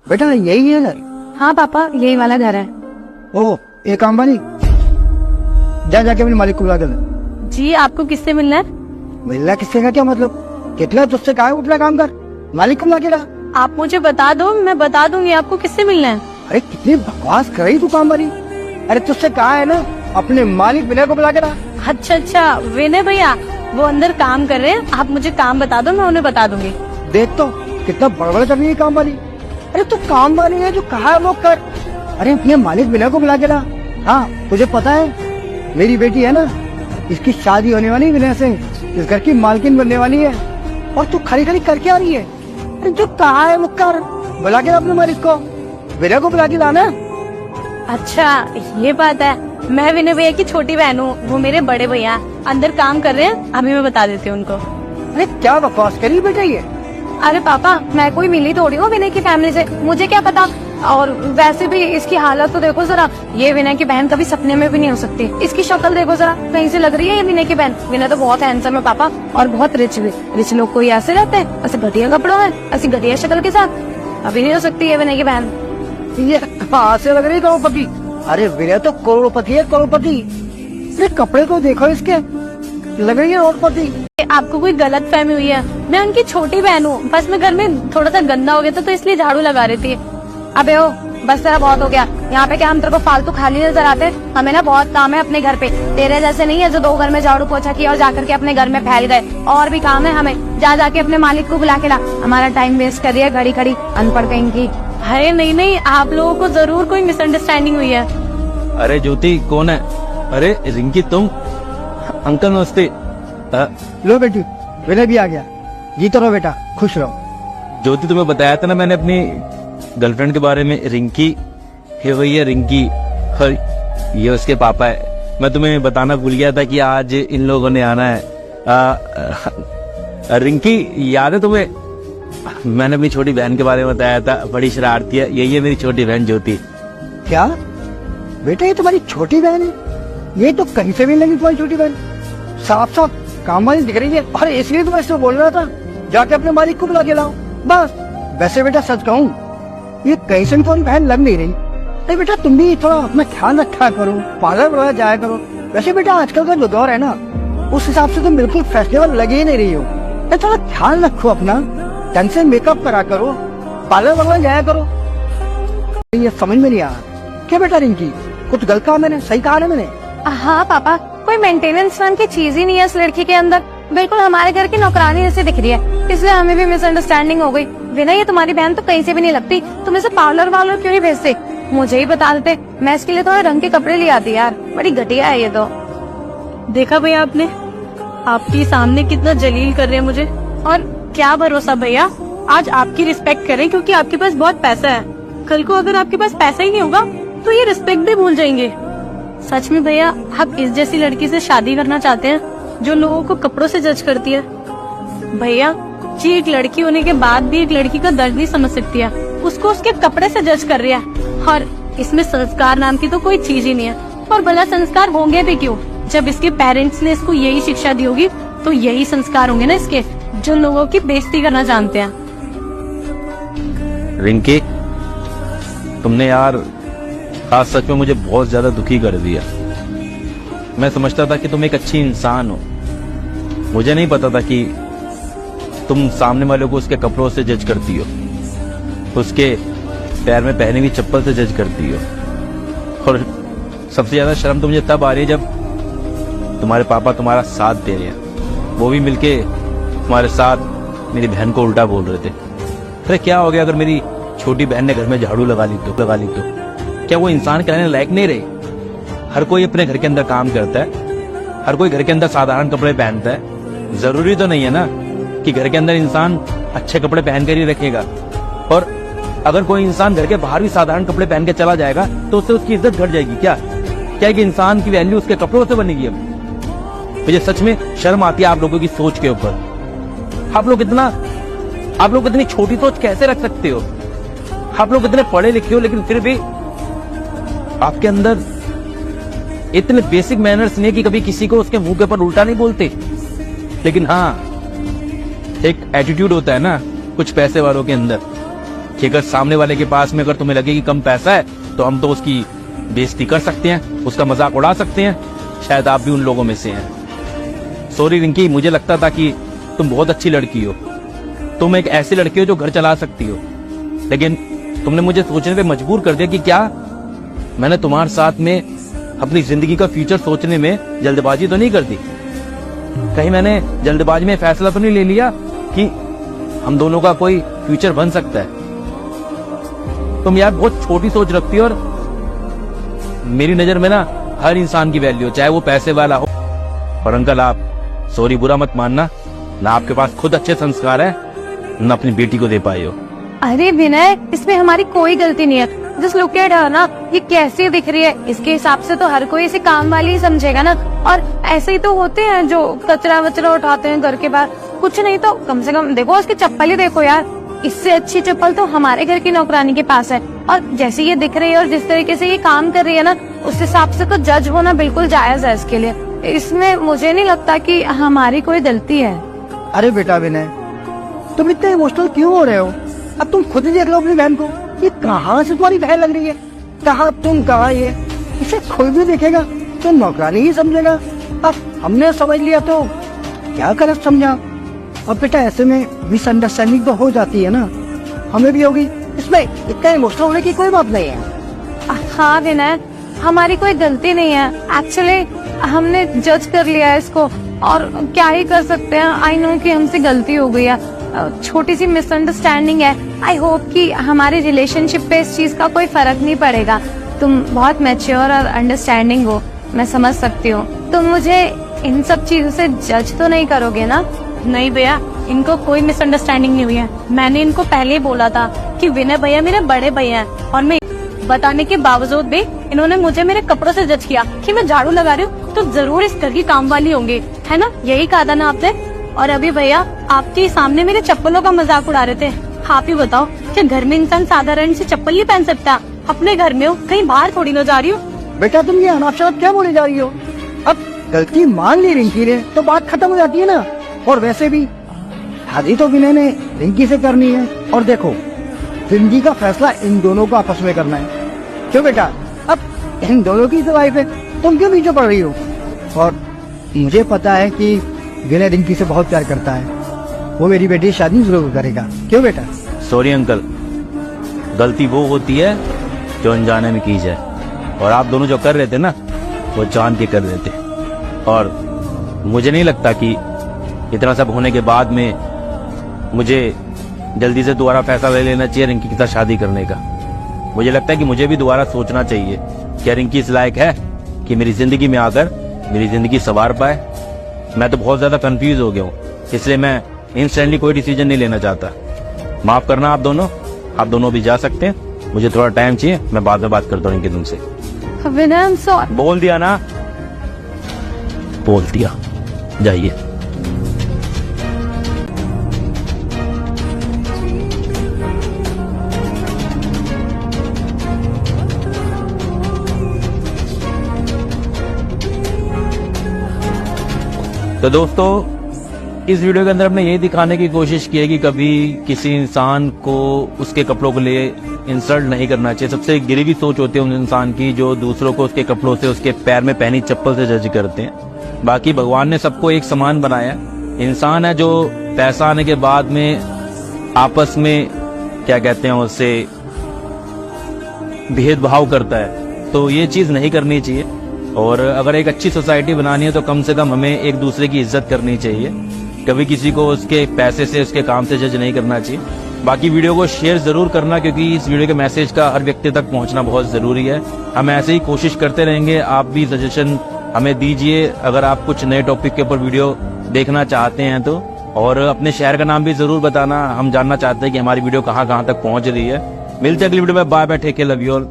बेटा यही है घर? हाँ पापा, यही वाला घर है। ओह, एक काम वाली, जाके अपने मालिक को बुला कर। जी, आपको किससे मिलना है? मिलना किससे का क्या मतलब? कितना तुझसे कहा है उठना काम कर, मालिक को बुला के ला। आप मुझे बता दो, मैं बता दूंगी आपको किससे मिलना है। अरे कितनी बकवास कर रही तू काम वाली। अरे तुझसे कहा है ना अपने मालिक विनय को बुला के ला। अच्छा, विनय भैया वो अंदर काम कर रहे हैं, आप मुझे काम बता दो, मैं उन्हें बता दूंगी। देख तो कितना बड़बड़ कर रही है काम वाली। अरे तू काम वाली है, जो कहा है वो कर। अरे अपने मालिक विनय को बुला के ला। हाँ, तुझे पता है मेरी बेटी है ना, इसकी शादी होने वाली विनय से, इस घर की मालकिन बनने वाली है, और तू खड़ी खड़ी करके आ रही है। अरे जो कहा है वो कर, बुला के ला अपने मालिक को, विनय को बुला के लाना। अच्छा ये बात है, मैं विनय भैया की छोटी बहन हूँ, वो मेरे बड़े भैया अंदर काम कर रहे हैं, अभी मैं बता देती हूँ उनको। अरे क्या बकवास करी बेटा ये। अरे पापा, मैं कोई मिली थोड़ी हूँ विनय की फैमिली से, मुझे क्या पता। और वैसे भी इसकी हालत तो देखो जरा, ये विनय की बहन कभी सपने में भी नहीं हो सकती। इसकी शक्ल देखो जरा, कहीं से लग रही है ये विनय की बहन। विनय तो बहुत हैंडसम है पापा, और बहुत रिच भी। रिच लोग कोई ऐसे रहते हैं, ऐसे घटिया कपड़ों में, ऐसी घटिया शक्ल के साथ। अभी नहीं हो सकती है विनय की बहन। ये कहाँ से लग रही है करोड़पति? अरे विनय तो करोड़पति है, करोड़पति। अरे कपड़े को देखो इसके, लग रही है करोड़पति। आपको कोई गलत फहमी हुई है, मैं उनकी छोटी बहन हूँ। बस मैं घर में थोड़ा सा गंदा हो गया था तो इसलिए झाड़ू लगा रही थी। अबे ओ, बस तेरा बहुत हो गया। यहाँ पे क्या हम तेरे को फालतू खाली नजर आते? हमें ना बहुत काम है अपने घर पे, तेरे जैसे नहीं है जो 2 घर में झाड़ू पोछा किया और जाकर के अपने घर में फैल गए। और भी काम है हमें, जाके अपने मालिक को बुला के ला। हमारा टाइम वेस्ट कर रही है घड़ी खड़ी, अनपढ़ कहीं की। अरे नहीं, आप लोगों को जरूर कोई मिसअंडरस्टैंडिंग हुई है। अरे ज्योति कौन है? अरे रिंकी तुम? अंकल नमस्ते। लो बेटी, विनय भी आ गया। जीतो रहो बेटा, खुश रहो। ज्योति तुम्हें बताया था ना मैंने अपनी गर्लफ्रेंड के बारे में, रिंकी है, वही है रिंकी, और ये उसके पापा है। मैं तुम्हें बताना भूल गया था कि आज इन लोगों ने आना है। रिंकी याद है तुम्हें? मैंने अपनी छोटी बहन के बारे में बताया था, बड़ी शरारती है। यही है मेरी छोटी बहन ज्योति। क्या बेटा ये तुम्हारी छोटी बहन है? ये तो कहीं से भी नहीं लगी तुम्हारी छोटी बहन, साफ साफ काम वाली दिख रही है। अरे इसलिए तो मैं इसको बोल रहा था जाके अपने मालिक को बुला के लाओ बस। वैसे बेटा सच कहूँ, ये कहीं से भी तुम्हारी बहन लग नहीं रही। अरे बेटा तुम भी थोड़ा अपना ख्याल रखा करो, पार्लर वगैरह जाया करो। वैसे बेटा आजकल का जो दौर है ना, उस हिसाब से तुम बिल्कुल फैशनेबल लगे ही नहीं रही हो। थोड़ा ख्याल रखो अपना, ढंग से मेकअप करा करो, पार्लर वगैरह जाया करो। ये समझ में नहीं आ रहा क्या बेटा? रिंकी कुछ गलत कहा मैंने, सही कहा ना मैंने? हाँ पापा, कोई मेंटेनेंस नाम की चीज ही नहीं है इस लड़की के अंदर, बिल्कुल हमारे घर की नौकरानी जैसे दिख रही है, इसलिए हमें भी मिसअंडरस्टैंडिंग हो गई। विनय ये तुम्हारी बहन तो कहीं से भी नहीं लगती, तुम इसे पार्लर वार्लर क्यों नहीं भेजते? मुझे ही बता देते, मैं इसके लिए थोड़ा रंग के कपड़े ले आती यार। बड़ी घटिया है ये तो। देखा भैया आपने, आपके सामने कितना जलील कर रहे हैं मुझे। और क्या भरोसा भैया, आज आपकी रिस्पेक्ट करें क्योंकि आपके पास बहुत पैसा है। कल को अगर आपके पास पैसा ही नहीं होगा तो ये रिस्पेक्ट भी भूल जाएंगे। सच में भैया, आप इस जैसी लड़की से शादी करना चाहते हैं जो लोगों को कपड़ों से जज करती है? भैया जी, एक लड़की होने के बाद भी एक लड़की का दर्द नहीं समझ सकती है, उसको उसके कपड़े से जज कर रही है। और इसमें संस्कार नाम की तो कोई चीज ही नहीं है। और भला संस्कार होंगे भी क्यों, जब इसके पेरेंट्स ने इसको यही शिक्षा दी होगी तो यही संस्कार होंगे ना इसके, जो लोगों की बेइज्जती करना जानते हैं। रिंकी तुमने यार आज सच में मुझे बहुत ज्यादा दुखी कर दिया। मैं समझता था कि तुम एक अच्छी इंसान हो, मुझे नहीं पता था कि तुम सामने वाले को उसके कपड़ों से जज करती हो, उसके पैर में पहनी हुई चप्पल से जज करती हो। और सबसे ज्यादा शर्म तो मुझे तब आ रही है जब तुम्हारे पापा तुम्हारा साथ दे रहे हैं, वो भी मिलके तुम्हारे साथ मेरी बहन को उल्टा बोल रहे थे। अरे क्या हो गया अगर मेरी छोटी बहन ने घर में झाड़ू लगा ली तो क्या वो इंसान कहने लायक नहीं रही? हर कोई अपने घर के अंदर काम करता है, हर कोई घर के अंदर साधारण कपड़े पहनता है। जरूरी तो नहीं है ना कि घर के अंदर इंसान अच्छे कपड़े पहन कर ही रखेगा। और अगर कोई इंसान घर के बाहर भी साधारण कपड़े पहन के चला जाएगा तो उससे उसकी इज्जत घट जाएगी क्या? क्या कि इंसान की वैल्यू उसके कपड़ों से बनेगी? अब मुझे सच में शर्म आती है आप लोगों की सोच के ऊपर। आप लोग इतनी छोटी सोच कैसे रख सकते हो? आप लोग इतने पढ़े लिखे हो लेकिन फिर भी आपके अंदर इतने बेसिक मैनर्स नहीं कि कभी किसी को उसके मुंह के ऊपर उल्टा नहीं बोलते। लेकिन हाँ, एक एटीट्यूड होता है ना कुछ पैसे वालों के अंदर, कि अगर सामने वाले के पास में अगर तुम्हें लगे कि कम पैसा है तो हम तो उसकी बेइज्जती कर सकते हैं, उसका मजाक उड़ा सकते हैं। शायद आप भी उन लोगों में से हैं। सॉरी रिंकी, मुझे लगता था कि तुम बहुत अच्छी लड़की हो, तुम एक ऐसी लड़की हो जो घर चला सकती हो, लेकिन तुमने मुझे सोचने पे मजबूर कर दिया कि क्या मैंने तुम्हारे साथ में अपनी जिंदगी का फ्यूचर सोचने में जल्दबाजी तो नहीं कर दी? कहीं मैंने जल्दबाजी में फैसला तो नहीं ले लिया कि हम दोनों का कोई फ्यूचर बन सकता है? तुम यार बहुत छोटी सोच रखती हो, और मेरी नजर में ना हर इंसान की वैल्यू हो, चाहे वो पैसे वाला हो। और अंकल आप सॉरी बुरा मत मानना, ना आपके पास खुद अच्छे संस्कार है, ना अपनी बेटी को दे पाए हो। अरे विनय, इसमें हमारी कोई गलती नहीं है। जस्ट लुक एट हर ना, ये कैसी दिख रही है, इसके हिसाब से तो हर कोई इसे काम वाली ही समझेगा ना। और ऐसे ही तो होते हैं जो कचरा वचरा उठाते हैं घर के बाहर, कुछ नहीं तो कम से कम देखो उसकी चप्पल ही देखो यार, इससे अच्छी चप्पल तो हमारे घर की नौकरानी के पास है। और जैसे ये दिख रही है और जिस तरीके से ये काम कर रही है ना, उस हिसाब से तो जज होना बिल्कुल जायज है इसके लिए। इसमें मुझे नहीं लगता कि हमारी कोई गलती है। अरे बेटा विनय, तुम इतने इमोशनल क्यों हो रहे हो? अब तुम खुद ही देख लो अपनी बहन को, ये कहाँ से तुम्हारी बहन लग रही है, कहाँ तुम कहाँ ये। इसे कोई भी देखेगा तो नौकरानी ही समझेगा। अब हमने समझ लिया तो क्या गलत समझा। और बेटा ऐसे में मिसअंडरस्टैंडिंग तो हो जाती है ना, हमें भी होगी, इसमें इतना इमोशनल होने की कोई बात नहीं है। हाँ विनय, हमारी कोई गलती नहीं है। एक्चुअली हमने जज कर लिया है इसको, और क्या ही कर सकते हैं। आई नो कि हमसे गलती हो गई है, छोटी सी मिसअंडरस्टैंडिंग है। आई होप कि हमारे रिलेशनशिप पे इस चीज का कोई फर्क नहीं पड़ेगा। तुम बहुत मैच्योर और अंडरस्टैंडिंग हो, मैं समझ सकती हूँ। तुम मुझे इन सब चीजों से जज तो नहीं करोगे ना? नहीं भैया, इनको कोई मिसअंडरस्टैंडिंग नहीं हुई है। मैंने इनको पहले ही बोला था कि विनय भैया मेरे बड़े भैया हैं, और मैं बताने के बावजूद भी इन्होंने मुझे मेरे कपड़ों से जज किया कि मैं झाड़ू लगा रही हूँ तो जरूर इस घर की काम वाली होंगी, है ना? यही कहा था ना आपने। और अभी भैया आपके सामने मेरे चप्पलों का मजाक उड़ा रहे थे। आप ही बताओ, क्या घर में इंसान साधारण सी चप्पल नहीं पहन सकता? अपने घर में हो, कहीं बाहर थोड़ी ना जा रही हूँ। बेटा तुम ये अनाप शनाप क्या बोले जा रही हो? अब गलती मान ली रिंकी ने तो बात खत्म हो जाती है ना। और वैसे भी शादी तो विनय ने रिंकी से करनी है, और देखो जिंदगी का फैसला इन दोनों को आपस में करना है। क्यों बेटा, अब इन दोनों की तो लाइफ है, तुम क्यों पीछे पड़ रही हो? और मुझे पता है कि विनय रिंकी से बहुत प्यार करता है, वो मेरी बेटी की शादी जरूर करेगा। क्यों बेटा? सॉरी अंकल, गलती वो होती है जो अनजाने में की जाए, और आप दोनों जो कर रहे थे ना वो जान के कर रहे थे। और मुझे नहीं लगता कि इतना सब होने के बाद में मुझे जल्दी से दोबारा फैसला ले लेना चाहिए रिंकी के साथ शादी करने का। मुझे लगता है कि मुझे भी दोबारा सोचना चाहिए क्या रिंकी इस लायक है कि मेरी जिंदगी में आकर मेरी जिंदगी संवार पाए। मैं तो बहुत ज्यादा कंफ्यूज हो गया हूँ, इसलिए मैं इंस्टेंटली कोई डिसीजन नहीं लेना चाहता। माफ करना आप दोनों भी जा सकते हैं, मुझे थोड़ा टाइम चाहिए, मैं बाद में बात करता हूँ रिंकी तुमसे। विनय आई एम सॉरी। बोल दिया ना, बोल दिया, जाइए। तो दोस्तों इस वीडियो के अंदर हमने यही दिखाने की कोशिश की है कि कभी किसी इंसान को उसके कपड़ों को लिए इंसल्ट नहीं करना चाहिए। सबसे गिरी सोच होती है उन इंसान की जो दूसरों को उसके कपड़ों से, उसके पैर में पहनी चप्पल से जज करते हैं। बाकी भगवान ने सबको एक समान बनाया। इंसान है जो पैसा आने के बाद में आपस में क्या कहते हैं उससे भेदभाव करता है, तो ये चीज नहीं करनी चाहिए। और अगर एक अच्छी सोसाइटी बनानी है तो कम से कम हमें एक दूसरे की इज्जत करनी चाहिए। कभी किसी को उसके पैसे से, उसके काम से जज नहीं करना चाहिए। बाकी वीडियो को शेयर जरूर करना, क्योंकि इस वीडियो के मैसेज का हर व्यक्ति तक पहुंचना बहुत जरूरी है। हम ऐसे ही कोशिश करते रहेंगे, आप भी सजेशन हमें दीजिए अगर आप कुछ नए टॉपिक के ऊपर वीडियो देखना चाहते हैं तो। और अपने शहर का नाम भी जरूर बताना, हम जानना चाहते हैं कि हमारी वीडियो कहाँ कहाँ तक पहुंच रही है। मिलते हैं अगली वीडियो में, bye bye, take care, love you all.